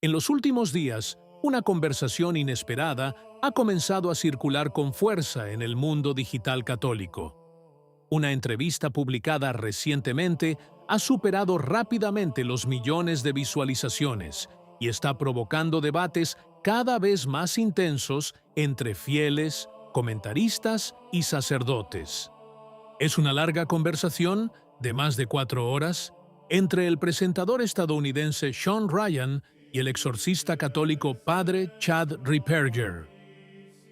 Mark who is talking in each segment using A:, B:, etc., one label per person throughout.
A: En los últimos días, una conversación inesperada ha comenzado a circular con fuerza en el mundo digital católico. Una entrevista publicada recientemente ha superado rápidamente los millones de visualizaciones y está provocando debates cada vez más intensos entre fieles, comentaristas y sacerdotes. Es una larga conversación de más de 4 horas entre el presentador estadounidense Sean Ryan y el exorcista católico padre Chad Ripperger.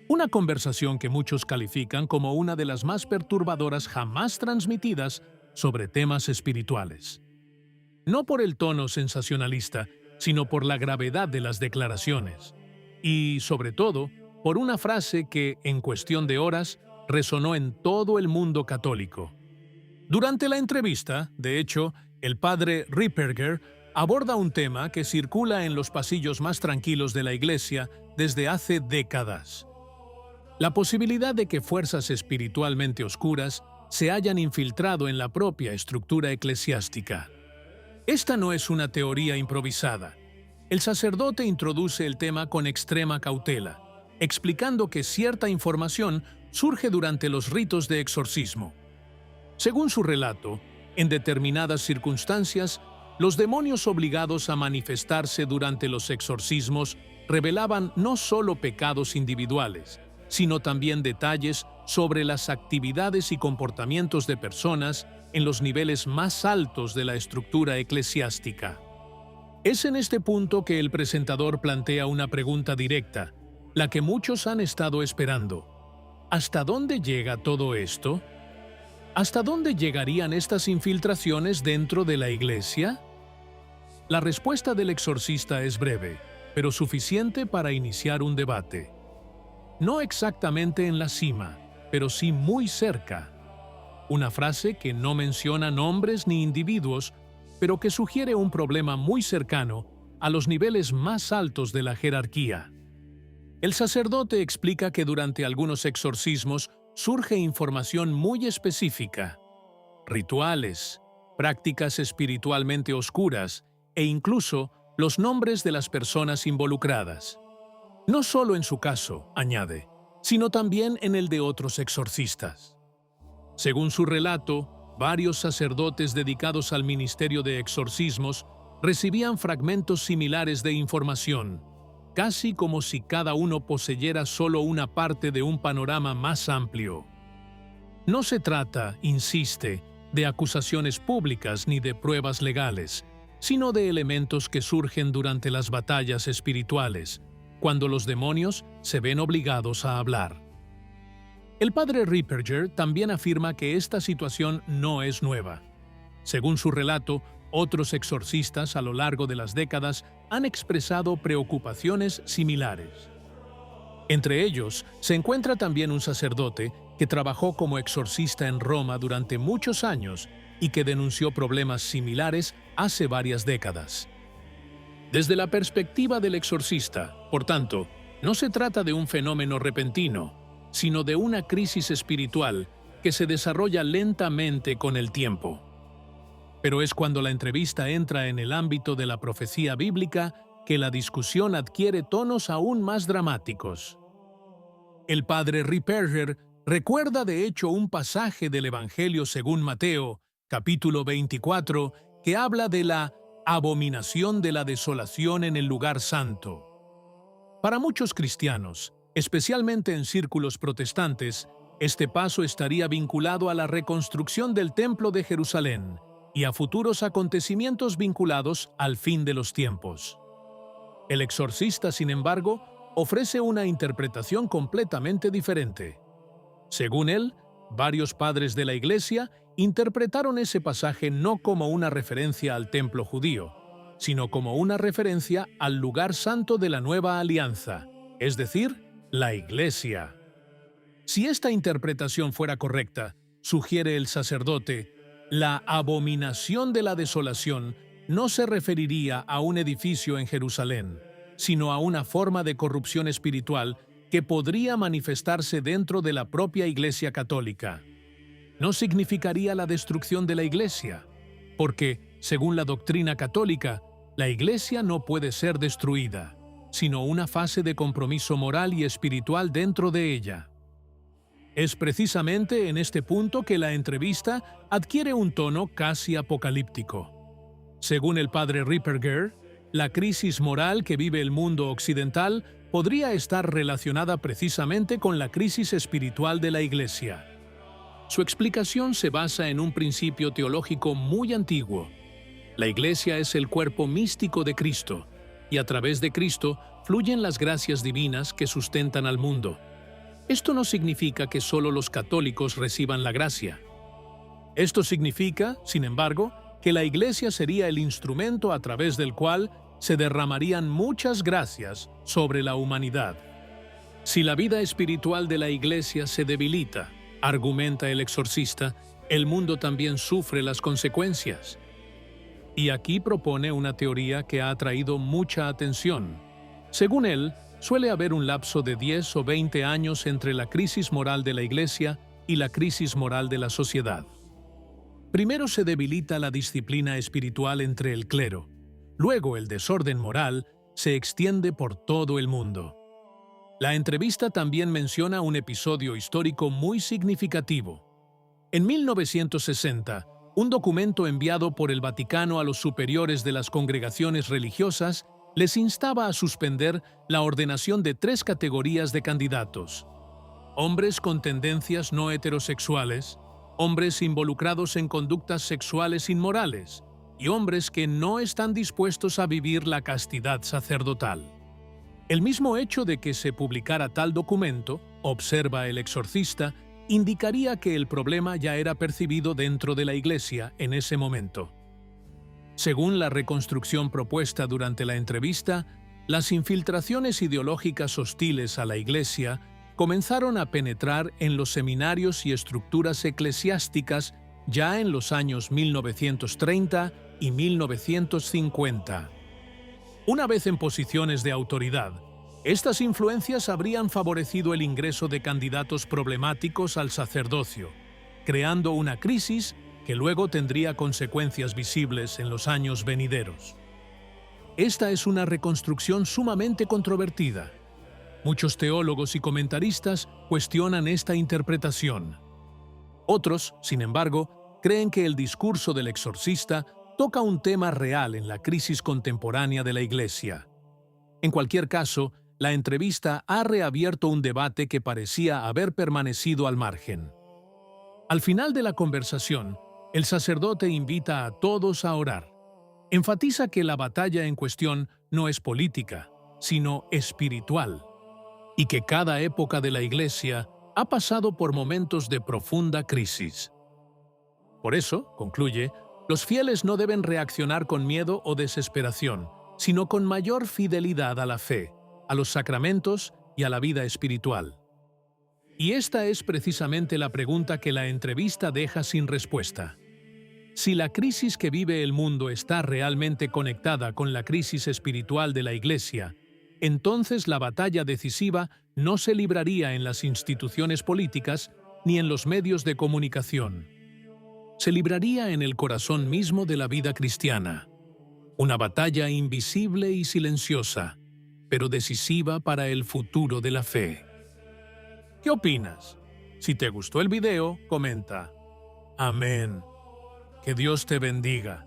A: Una conversación que muchos califican como una de las más perturbadoras jamás transmitidas sobre temas espirituales. No por el tono sensacionalista, sino por la gravedad de las declaraciones. Y, sobre todo, por una frase que, en cuestión de horas, resonó en todo el mundo católico. Durante la entrevista, de hecho, el padre Ripperger aborda un tema que circula en los pasillos más tranquilos de la Iglesia desde hace décadas. La posibilidad de que fuerzas espiritualmente oscuras se hayan infiltrado en la propia estructura eclesiástica. Esta no es una teoría improvisada. El sacerdote introduce el tema con extrema cautela, explicando que cierta información surge durante los ritos de exorcismo. Según su relato, en determinadas circunstancias, los demonios obligados a manifestarse durante los exorcismos revelaban no solo pecados individuales, sino también detalles sobre las actividades y comportamientos de personas en los niveles más altos de la estructura eclesiástica. Es en este punto que el presentador plantea una pregunta directa, la que muchos han estado esperando. ¿Hasta dónde llega todo esto? ¿Hasta dónde llegarían estas infiltraciones dentro de la Iglesia? La respuesta del exorcista es breve, pero suficiente para iniciar un debate. No exactamente en la cima, pero sí muy cerca. Una frase que no menciona nombres ni individuos, pero que sugiere un problema muy cercano a los niveles más altos de la jerarquía. El sacerdote explica que durante algunos exorcismos surge información muy específica, rituales, prácticas espiritualmente oscuras e incluso los nombres de las personas involucradas. No solo en su caso, añade, sino también en el de otros exorcistas. Según su relato, varios sacerdotes dedicados al ministerio de exorcismos recibían fragmentos similares de información, casi como si cada uno poseyera solo una parte de un panorama más amplio. No se trata, insiste, de acusaciones públicas ni de pruebas legales, sino de elementos que surgen durante las batallas espirituales, cuando los demonios se ven obligados a hablar. El padre Ripperger también afirma que esta situación no es nueva. Según su relato, otros exorcistas a lo largo de las décadas han expresado preocupaciones similares. Entre ellos, se encuentra también un sacerdote que trabajó como exorcista en Roma durante muchos años y que denunció problemas similares hace varias décadas. Desde la perspectiva del exorcista, por tanto, no se trata de un fenómeno repentino, sino de una crisis espiritual que se desarrolla lentamente con el tiempo. Pero es cuando la entrevista entra en el ámbito de la profecía bíblica que la discusión adquiere tonos aún más dramáticos. El padre Ripperger recuerda de hecho un pasaje del Evangelio según Mateo, capítulo 24, que habla de la abominación de la desolación en el lugar santo. Para muchos cristianos, especialmente en círculos protestantes, este paso estaría vinculado a la reconstrucción del Templo de Jerusalén y a futuros acontecimientos vinculados al fin de los tiempos. El exorcista, sin embargo, ofrece una interpretación completamente diferente. Según él, varios padres de la Iglesia interpretaron ese pasaje no como una referencia al templo judío, sino como una referencia al lugar santo de la nueva alianza, es decir, la Iglesia. Si esta interpretación fuera correcta, sugiere el sacerdote, la abominación de la desolación no se referiría a un edificio en Jerusalén, sino a una forma de corrupción espiritual que podría manifestarse dentro de la propia Iglesia católica. No significaría la destrucción de la Iglesia, porque, según la doctrina católica, la Iglesia no puede ser destruida, sino una fase de compromiso moral y espiritual dentro de ella. Es precisamente en este punto que la entrevista adquiere un tono casi apocalíptico. Según el padre Ripperger, la crisis moral que vive el mundo occidental podría estar relacionada precisamente con la crisis espiritual de la Iglesia. Su explicación se basa en un principio teológico muy antiguo. La Iglesia es el cuerpo místico de Cristo, y a través de Cristo fluyen las gracias divinas que sustentan al mundo. Esto no significa que solo los católicos reciban la gracia. Esto significa, sin embargo, que la Iglesia sería el instrumento a través del cual se derramarían muchas gracias sobre la humanidad. Si la vida espiritual de la Iglesia se debilita, argumenta el exorcista, el mundo también sufre las consecuencias. Y aquí propone una teoría que ha atraído mucha atención. Según él, suele haber un lapso de 10 o 20 años entre la crisis moral de la Iglesia y la crisis moral de la sociedad. Primero se debilita la disciplina espiritual entre el clero. Luego el desorden moral se extiende por todo el mundo. La entrevista también menciona un episodio histórico muy significativo. En 1960, un documento enviado por el Vaticano a los superiores de las congregaciones religiosas les instaba a suspender la ordenación de 3 categorías de candidatos: hombres con tendencias no heterosexuales, hombres involucrados en conductas sexuales inmorales y hombres que no están dispuestos a vivir la castidad sacerdotal. El mismo hecho de que se publicara tal documento, observa el exorcista, indicaría que el problema ya era percibido dentro de la Iglesia en ese momento. Según la reconstrucción propuesta durante la entrevista, las infiltraciones ideológicas hostiles a la Iglesia comenzaron a penetrar en los seminarios y estructuras eclesiásticas ya en los años 1930 y 1950. Una vez en posiciones de autoridad, estas influencias habrían favorecido el ingreso de candidatos problemáticos al sacerdocio, creando una crisis que luego tendría consecuencias visibles en los años venideros. Esta es una reconstrucción sumamente controvertida. Muchos teólogos y comentaristas cuestionan esta interpretación. Otros, sin embargo, creen que el discurso del exorcista toca un tema real en la crisis contemporánea de la Iglesia. En cualquier caso, la entrevista ha reabierto un debate que parecía haber permanecido al margen. Al final de la conversación, el sacerdote invita a todos a orar. Enfatiza que la batalla en cuestión no es política, sino espiritual, y que cada época de la Iglesia ha pasado por momentos de profunda crisis. Por eso, concluye, los fieles no deben reaccionar con miedo o desesperación, sino con mayor fidelidad a la fe, a los sacramentos y a la vida espiritual. Y esta es precisamente la pregunta que la entrevista deja sin respuesta. Si la crisis que vive el mundo está realmente conectada con la crisis espiritual de la Iglesia, entonces la batalla decisiva no se libraría en las instituciones políticas ni en los medios de comunicación. Se libraría en el corazón mismo de la vida cristiana. Una batalla invisible y silenciosa, pero decisiva para el futuro de la fe. ¿Qué opinas? Si te gustó el video, comenta. Amén. Que Dios te bendiga.